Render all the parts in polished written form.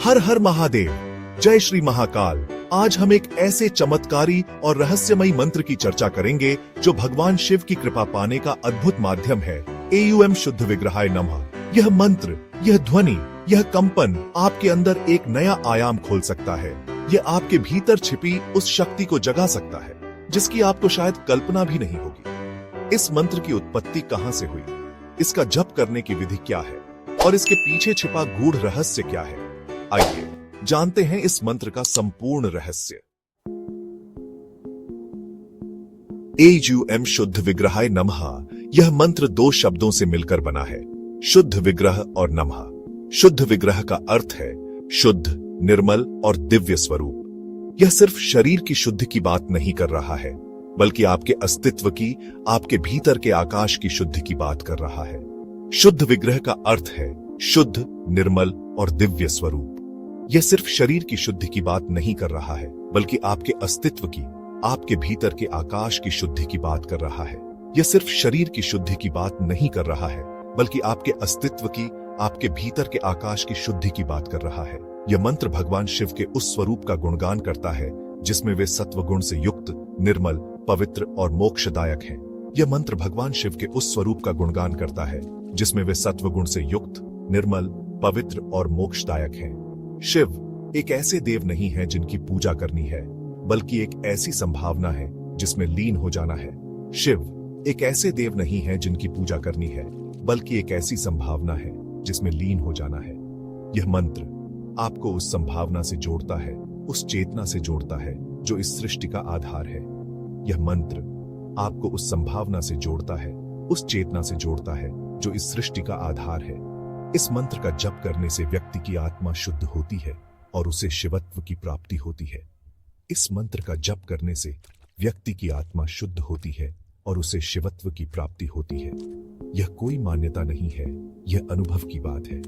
हर हर महादेव, जय श्री महाकाल। आज हम एक ऐसे चमत्कारी और रहस्यमयी मंत्र की चर्चा करेंगे जो भगवान शिव की कृपा पाने का अद्भुत माध्यम है। एयूएम शुद्ध विग्रहाय नमः। यह मंत्र, यह ध्वनि, यह कंपन आपके अंदर एक नया आयाम खोल सकता है। यह आपके भीतर छिपी उस शक्ति को जगा सकता है जिसकी आपको शायद कल्पना भी नहीं होगी। इस मंत्र की उत्पत्ति कहां से हुई, इसका जप करने की विधि क्या है और इसके पीछे छिपा गूढ़ रहस्य क्या है, आइए जानते हैं इस मंत्र का संपूर्ण रहस्य। एयूएम शुद्ध विग्रहाय नमः। यह मंत्र दो शब्दों से मिलकर बना है, शुद्ध विग्रह और नमः। शुद्ध विग्रह का अर्थ है शुद्ध, निर्मल और दिव्य स्वरूप। यह सिर्फ शरीर की शुद्धि की बात नहीं कर रहा है, बल्कि आपके अस्तित्व की, आपके भीतर के आकाश की शुद्धि की बात कर रहा है। शुद्ध विग्रह का अर्थ है शुद्ध, निर्मल और दिव्य स्वरूप। यह सिर्फ शरीर की शुद्धि की बात नहीं कर रहा है, बल्कि आपके अस्तित्व की, आपके भीतर के आकाश की शुद्धि की बात कर रहा है। यह सिर्फ शरीर की शुद्धि की बात नहीं कर रहा है, बल्कि आपके अस्तित्व की, आपके भीतर के आकाश की शुद्धि की बात कर रहा है। यह मंत्र भगवान शिव के उस स्वरूप का गुणगान करता है जिसमें वे सत्व गुण से युक्त, निर्मल, पवित्र और मोक्षदायक हैं। यह मंत्र भगवान शिव के उस स्वरूप का गुणगान करता है जिसमें वे सत्व गुण से युक्त, निर्मल, पवित्र और मोक्षदायक हैं। शिव एक ऐसे देव नहीं है जिनकी पूजा करनी है, बल्कि एक ऐसी संभावना है जिसमें लीन हो जाना है। शिव एक ऐसे देव नहीं है जिनकी पूजा करनी है, बल्कि एक ऐसी संभावना है जिसमें लीन हो जाना है। यह मंत्र आपको उस संभावना से जोड़ता है, उस चेतना से जोड़ता है जो इस सृष्टि का आधार है। यह मंत्र आपको उस संभावना से जोड़ता है, उस चेतना से जोड़ता है जो इस सृष्टि का आधार है। इस मंत्र का जप करने से व्यक्ति की आत्मा शुद्ध होती है और उसे शिवत्व की प्राप्ति होती है। इस मंत्र का जप करने से व्यक्ति की आत्मा शुद्ध होती है और उसे शिवत्व की प्राप्ति होती है। यह कोई मान्यता नहीं है, यह अनुभव की बात है।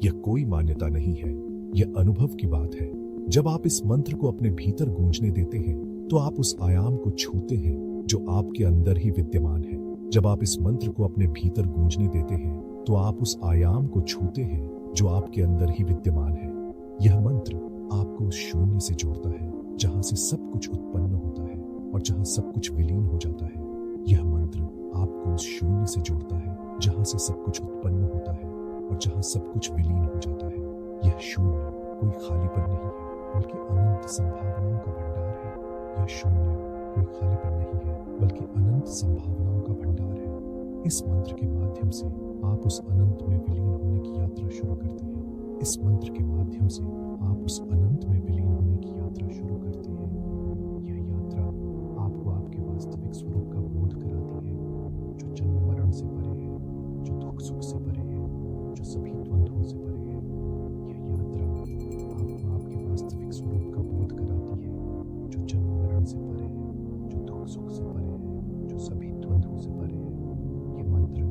यह कोई मान्यता नहीं है, यह अनुभव की बात है। जब आप इस मंत्र को अपने भीतर गूंजने देते हैं तो आप उस आयाम को छूते हैं जो आपके अंदर ही विद्यमान है। जब आप इस मंत्र को अपने भीतर गूंजने देते हैं तो आप उस आयाम को छूते हैं जो आपके अंदर ही विद्यमान है। यह मंत्र आपको उस शून्य से जोड़ता है जहां से सब कुछ उत्पन्न होता है और जहां सब कुछ विलीन हो जाता है। यह मंत्र आपको उस शून्य से जोड़ता है जहां से सब कुछ उत्पन्न होता है और जहां सब कुछ विलीन हो जाता है। यह शून्य कोई खालीपन नहीं है, बल्कि अनंत संभावनाओं का भंडार है। यह शून्य कोई खालीपन नहीं है, बल्कि अनंत संभावनाओं का भंडार है। इस मंत्र के माध्यम से आप उस अनंत में विलीन होने की यात्रा शुरू करते हैं। इस मंत्र के माध्यम से आप उस अनंत में विलीन होने की यात्रा शुरू करते हैं। यह यात्रा आपको आपके वास्तविक स्वरूप का बोध कराती है, जो जन्म मरण से परे है, जो दुख सुख से परे है, जो सभी द्वंद्वों से परे है। यह यात्रा आपको आपके वास्तविक स्वरूप का बोध कराती है, जो जन्म मरण से परे है, जो दुख सुख से परे है, जो सभी द्वंद्वों से परे है। यह मंत्र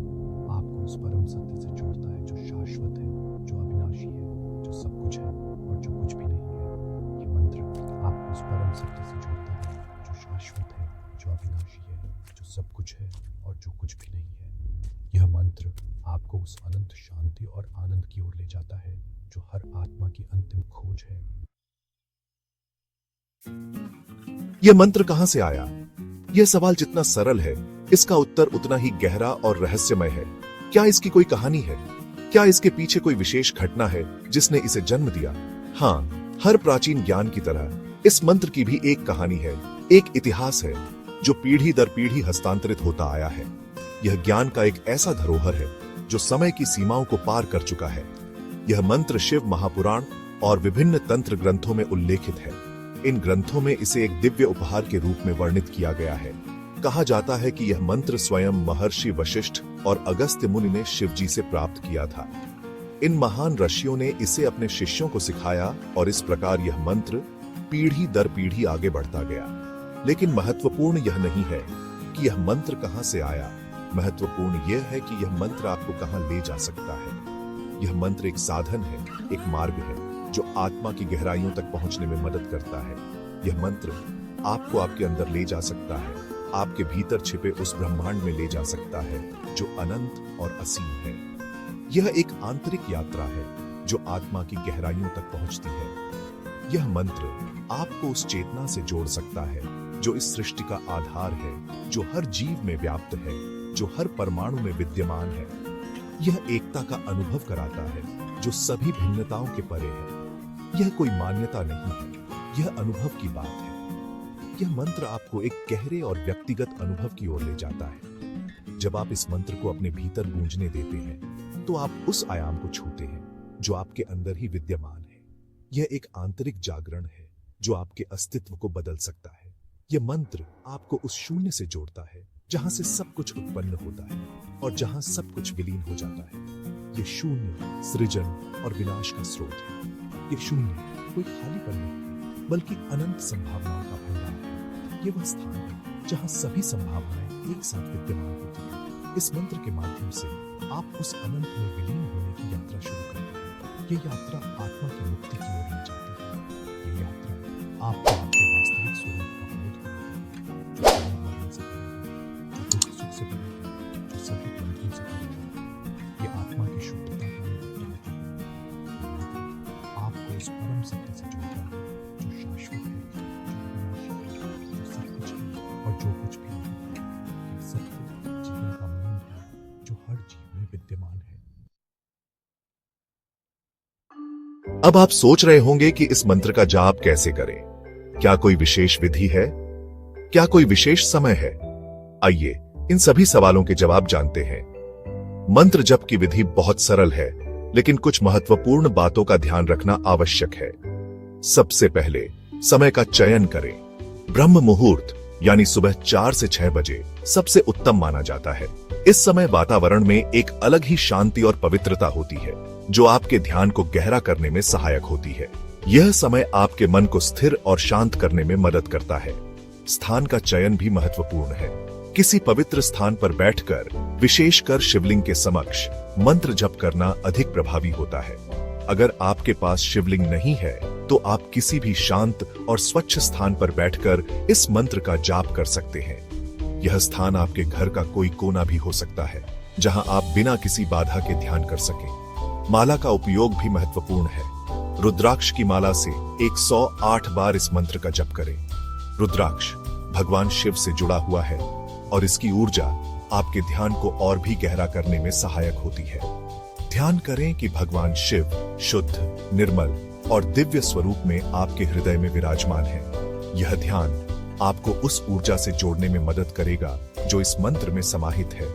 आपको उस परम सत्य से जोड़ता है जो शाश्वत है, जो अविनाशी है, जो सब कुछ है और जो कुछ भी नहीं है। यह मंत्र आपको उस परम सत्य से जोड़ता है जो शाश्वत है, जो अविनाशी है, जो सब कुछ है और जो कुछ भी नहीं है। यह मंत्र आपको उस अनंत शांति और आनंद की ओर ले जाता है जो हर आत्मा की अंतिम खोज है। यह मंत्र कहां से आया? यह सवाल जितना सरल है, इसका उत्तर उतना ही गहरा और रहस्यमय है। क्या इसकी कोई कहानी है? क्या इसके पीछे कोई विशेष घटना है जिसने इसे जन्म दिया? हाँ, हर प्राचीन ज्ञान की तरह इस मंत्र की भी एक कहानी है, एक इतिहास है जो पीढ़ी दर पीढ़ी हस्तांतरित होता आया है। यह ज्ञान का एक ऐसा धरोहर है जो समय की सीमाओं को पार कर चुका है। यह मंत्र शिव महापुराण और विभिन्न तंत्र ग्रंथों में उल्लेखित है। इन ग्रंथों में इसे एक दिव्य उपहार के रूप में वर्णित किया गया है। कहा जाता है कि यह मंत्र स्वयं महर्षि वशिष्ठ और अगस्त्य मुनि ने शिव जी से प्राप्त किया था। इन महान ऋषियों ने इसे अपने शिष्यों को सिखाया और इस प्रकार यह मंत्र पीढ़ी दर पीढ़ी आगे बढ़ता गया। लेकिन महत्वपूर्ण यह नहीं है कि यह मंत्र कहां से आया, महत्वपूर्ण यह है कि यह मंत्र आपको कहां ले जा सकता है। यह मंत्र एक साधन है, एक मार्ग है जो आत्मा की गहराइयों तक पहुंचने में मदद करता है। यह मंत्र आपको आपके अंदर ले जा सकता है, आपके भीतर छिपे उस ब्रह्मांड में ले जा सकता है जो अनंत और असीम है। यह एक आंतरिक यात्रा है जो आत्मा की गहराइयों तक पहुंचती है। यह मंत्र आपको उस चेतना से जोड़ सकता है जो इस सृष्टि का आधार है, जो हर जीव में व्याप्त है, जो हर परमाणु में विद्यमान है। यह एकता का अनुभव कराता है जो सभी भिन्नताओं के परे है। यह कोई मान्यता नहीं है, यह अनुभव की बात है। यह मंत्र आपको एक गहरे और व्यक्तिगत अनुभव की ओर ले जाता है। जब आप इस मंत्र को अपने भीतर गूंजने देते हैं तो आप उस आयाम को छूते हैं जो आपके अंदर ही विद्यमान है। यह एक आंतरिक जागरण है जो आपके अस्तित्व को बदल सकता है। यह मंत्र आपको उस शून्य से जोड़ता है जहां से सब कुछ उत्पन्न होता है और जहां सब कुछ विलीन हो जाता है। यह शून्य सृजन और विनाश का स्रोत है। यह शून्य कोई खालीपन नहीं बल्कि अनंत संभावनाओं का भंडार है। यह वह स्थान है जहां सभी संभावनाएं एक साथ विद्यमान होती हैं। इस मंत्र के माध्यम से आप उस अनंत में विलीन होने की यात्रा शुरू करते हैं। यह यात्रा आत्मा की मुक्ति की ओर ले जाती है। यह यात्रा आपको आपके वास्तविक स्वरूप का बोध कराती है, जो जन्म मरण से परे है, जो दुख सुख से परे है, जो सभी बंधनों से परे है। यह आत्मा की शुद्धता का अनुभव कराती है। यह मंत्र आपको उस परम सत्य से जोड़ता है जो शाश्वत है, जो सब कुछ है और जो कुछ भी है। यह सत्य जीवन का मूल है जो हर जीव में विद्यमान है। अब आप सोच रहे होंगे कि इस मंत्र का जाप कैसे करें। क्या कोई विशेष विधि है? क्या कोई विशेष समय है? आइए इन सभी सवालों के जवाब जानते हैं। मंत्र जप की विधि बहुत सरल है, लेकिन कुछ महत्वपूर्ण बातों का ध्यान रखना आवश्यक है। सबसे पहले समय का चयन करें। ब्रह्म मुहूर्त यानी सुबह 4 से 6 बजे सबसे उत्तम माना जाता है। इस समय वातावरण में एक अलग ही शांति और पवित्रता होती है जो आपके ध्यान को गहरा करने में सहायक होती है। यह समय आपके मन को स्थिर और शांत करने में मदद करता है। स्थान का चयन भी महत्वपूर्ण है। किसी पवित्र स्थान पर बैठकर, विशेषकर शिवलिंग के समक्ष, मंत्र जप करना अधिक प्रभावी होता है। अगर आपके पास शिवलिंग नहीं है तो आप किसी भी शांत और स्वच्छ स्थान पर बैठकर इस मंत्र का जाप कर सकते हैं। यह स्थान आपके घर का कोई कोना भी हो सकता है जहां आप बिना किसी बाधा के ध्यान कर सकें। माला का उपयोग भी महत्वपूर्ण है। रुद्राक्ष की माला से 108 बार इस मंत्र का जप करें। रुद्राक्ष भगवान शिव से जुड़ा हुआ है और इसकी ऊर्जा आपके ध्यान को और भी गहरा करने में सहायक होती है। ध्यान करें कि भगवान शिव शुद्ध, निर्मल और दिव्य स्वरूप में आपके हृदय में विराजमान है। यह ध्यान आपको उस ऊर्जा से जोड़ने में मदद करेगा जो इस मंत्र में समाहित है।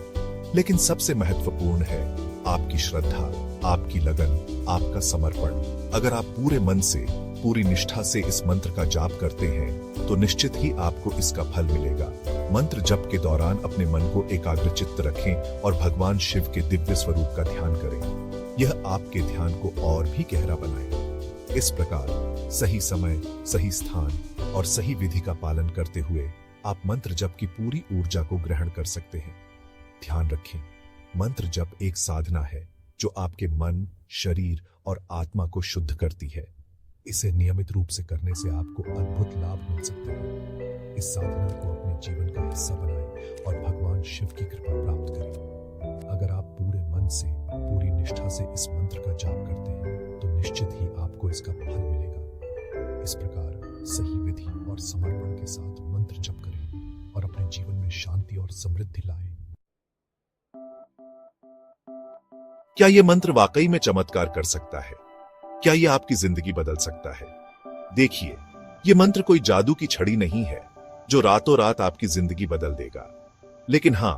लेकिन सबसे महत्वपूर्ण है आपकी श्रद्धा, आपकी लगन, आपका समर्पण। अगर आप पूरे मन से, पूरी निष्ठा से इस मंत्र का जाप करते हैं तो निश्चित ही आपको इसका फल मिलेगा। मंत्र जप के दौरान अपने मन को एकाग्रचित्त रखें और भगवान शिव के दिव्य स्वरूप का ध्यान करें। यह आपके ध्यान को और भी गहरा बनाएगा। इस प्रकार सही समय, सही स्थान और सही विधि का पालन करते हुए आप मंत्र जप की पूरी ऊर्जा को ग्रहण कर सकते हैं। ध्यान रखें, मंत्र जप एक साधना है जो आपके मन, शरीर और आत्मा को शुद्ध करती है। इसे नियमित रूप से करने से आपको अद्भुत लाभ मिल सकते हैं। इस साधना को अपने जीवन का हिस्सा बनाएं और भगवान शिव की कृपा प्राप्त करें। अगर आप पूरे मन से, पूरी निष्ठा से इस मंत्र का जाप करते हैं तो निश्चित ही आपको इसका फल मिलेगा। इस प्रकार सही विधि और समर्पण के साथ मंत्र जप करें और अपने जीवन में शांति और समृद्धि लाएं। क्या यह मंत्र वाकई में चमत्कार कर सकता है? क्या यह आपकी जिंदगी बदल सकता है? देखिए, यह मंत्र कोई जादू की छड़ी नहीं है जो रातों रात आपकी जिंदगी बदल देगा। लेकिन हां,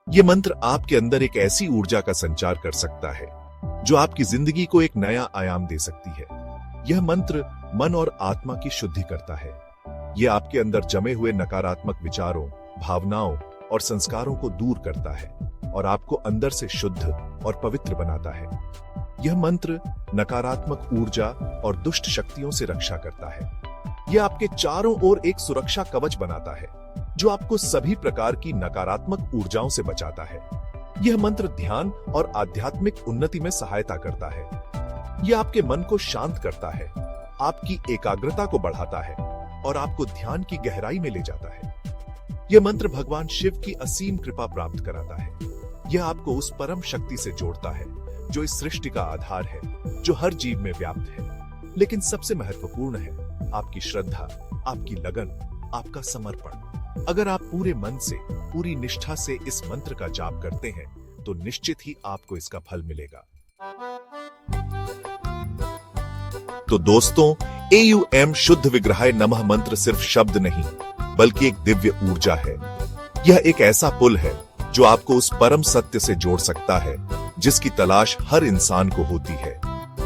यह मंत्र आपके अंदर एक ऐसी ऊर्जा का संचार कर सकता है जो आपकी जिंदगी को एक नया आयाम दे सकती है। यह मंत्र मन और आत्मा की शुद्धि करता है। यह आपके अंदर जमे हुए नकारात्मक विचारों, भावनाओं और संस्कारों को दूर करता है और आपको अंदर से शुद्ध और पवित्र बनाता है। यह मंत्र नकारात्मक ऊर्जा और दुष्ट शक्तियों से रक्षा करता है। यह आपके चारों ओर एक सुरक्षा कवच बनाता है जो आपको सभी प्रकार की नकारात्मक ऊर्जाओं से बचाता है। यह मंत्र ध्यान और आध्यात्मिक उन्नति में सहायता करता है। यह आपके मन को शांत करता है, आपकी एकाग्रता को बढ़ाता है और आपको ध्यान की गहराई में ले जाता है। यह मंत्र भगवान शिव की असीम कृपा प्राप्त कराता है। यह आपको उस परम शक्ति से जोड़ता है जो इस सृष्टि का आधार है, जो हर जीव में व्याप्त है। लेकिन सबसे महत्वपूर्ण है आपकी श्रद्धा, आपकी लगन, आपका समर्पण। अगर आप पूरे मन से, पूरी निष्ठा से इस मंत्र का जाप करते हैं तो निश्चित ही आपको इसका फल मिलेगा। तो दोस्तों, AUM शुद्ध विग्रहाय नमः मंत्र सिर्फ शब्द नहीं, बल्कि एक दिव्य ऊर्जा है। यह एक ऐसा पुल है जो आपको उस परम सत्य से जोड़ सकता है जिसकी तलाश हर इंसान को होती है।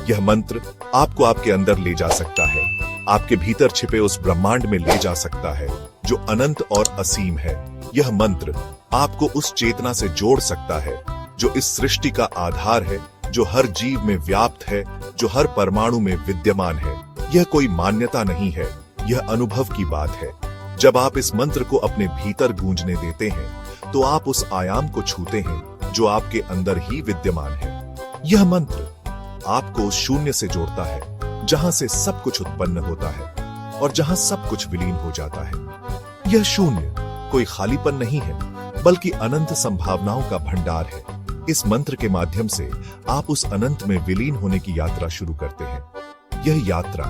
यह मंत्र आपको आपके अंदर ले जा सकता है, आपके भीतर छिपे उस ब्रह्मांड में ले जा सकता है जो अनंत और असीम है। यह मंत्र आपको उस चेतना से जोड़ सकता है जो इस सृष्टि का आधार है, जो हर जीव में व्याप्त है, जो हर परमाणु में विद्यमान है। यह कोई मान्यता नहीं है, यह अनुभव की बात है। जब आप इस मंत्र को अपने भीतर गूंजने देते हैं तो आप उस आयाम को छूते हैं जो आपके अंदर ही विद्यमान है। यह मंत्र आपको उस शून्य से जोड़ता है जहां से सब कुछ उत्पन्न होता है और जहां सब कुछ विलीन हो जाता है। यह शून्य कोई खालीपन नहीं है, बल्कि अनंत संभावनाओं का भंडार है। इस मंत्र के माध्यम से आप उस अनंत में विलीन होने की यात्रा शुरू करते हैं। यह यात्रा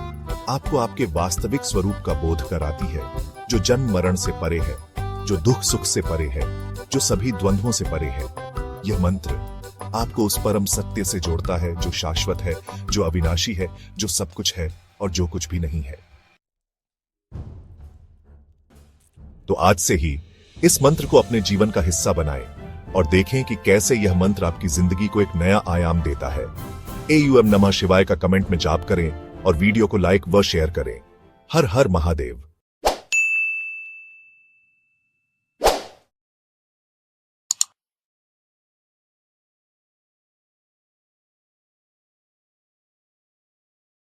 आपको आपके वास्तविक स्वरूप का बोध कराती है, जो जन्म मरण से परे है, जो दुख सुख से परे है, जो सभी द्वंद्वों से परे है। यह मंत्र आपको उस परम सत्य से जोड़ता है जो शाश्वत है, जो अविनाशी है, जो सब कुछ है और जो कुछ भी नहीं है। तो आज से ही इस मंत्र को अपने जीवन का हिस्सा बनाएं और देखें कि कैसे यह मंत्र आपकी जिंदगी को एक नया आयाम देता है। AUM नमः शिवाय का कमेंट में जाप करें और वीडियो को लाइक व शेयर करें। हर हर महादेव।